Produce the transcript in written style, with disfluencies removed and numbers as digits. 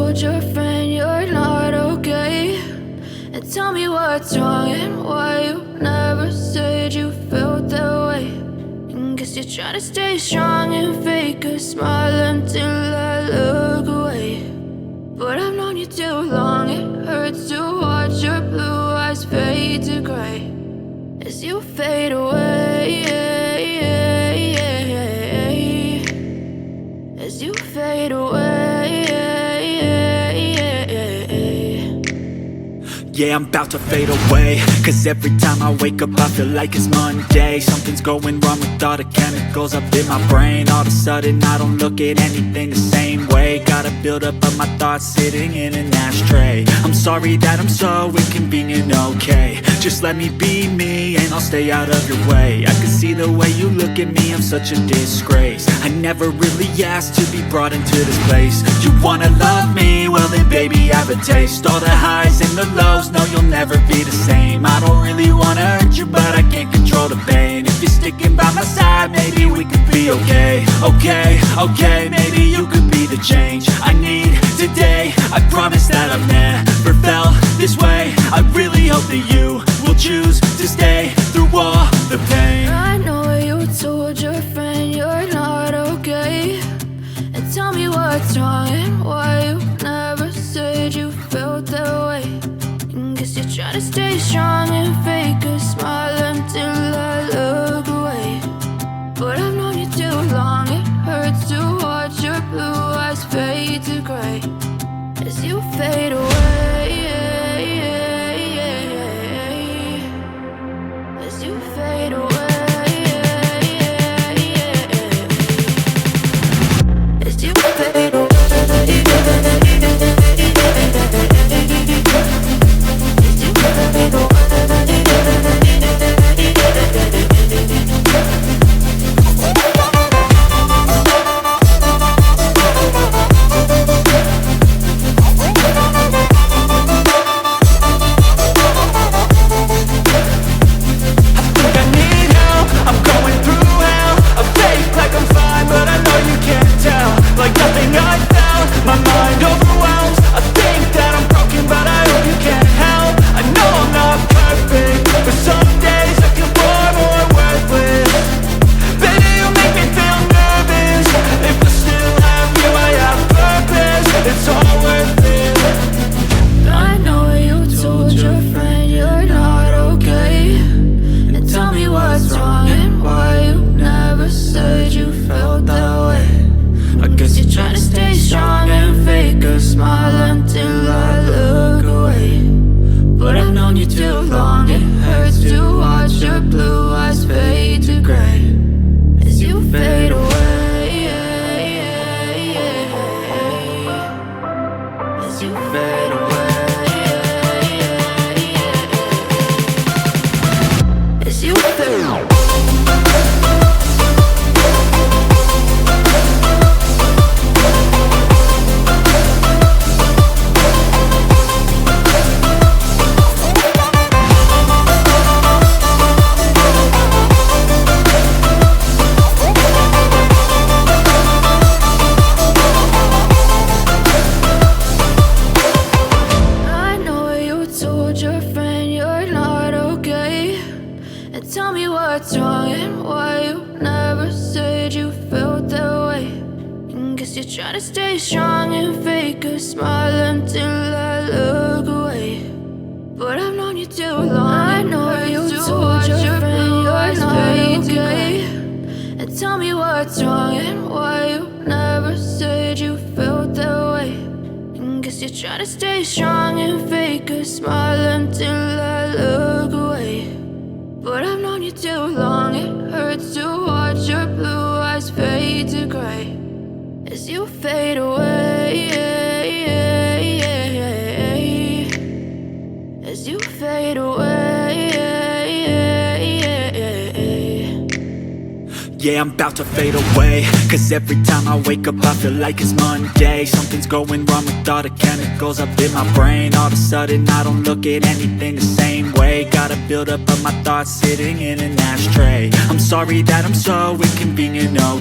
told your friend you're not okay, and tell me what's wrong and why you never said you felt that way. And guess you're trying to stay strong and fake a smile until I look away. But I've known you too long, it hurts to watch your blue eyes fade to gray as you fade away, as you fade away. Yeah, I'm about to fade away, cause every time I wake up I feel like it's Monday. Something's going wrong with all the chemicals up in my brain. All of a sudden I don't look at anything the same way. Got a build up of my thoughts sitting in an ashtray. I'm sorry that I'm so inconvenient, okay. Just let me be me and I'll stay out of your way. I can see the way you look at me, I'm such a disgrace. I never really asked to be brought into this place. You wanna love me? Well then baby, have a taste. All the highs and the lows, no, you'll never be the same. I don't really wanna hurt you, but I can't control the pain. If you're sticking by my side, maybe we could be okay. Okay, maybe you could be the change I need today. I promise that I've never felt this way. I really hope that you will choose to stay through all the pain. I know you told your friend you're not okay, and tell me what's wrong and why you never said you felt that way. And guess you're trying to stay strong and fake a smile until I look away. But I've known you too long, it hurts to watch your blue eyes fade to gray as you fade away, as you fade away. Tell me what's wrong and why you never said you felt that way. And guess you're trying to stay strong and fake a smile until I look away. But I've known you too long, I know you told your friend you're not okay. And tell me what's wrong and why you never said you felt that way. And guess you're trying to stay strong and fake a smile until I look away. But I've known you too long, it hurts to watch your blue eyes fade to gray as you fade away, as you fade away. Yeah, I'm about to fade away, cause every time I wake up I feel like it's Monday. Something's going wrong with all the chemicals up in my brain. All of a sudden I don't look at anything the same way. Got a build up of my thoughts sitting in an ashtray. I'm sorry that I'm so inconvenient, okay.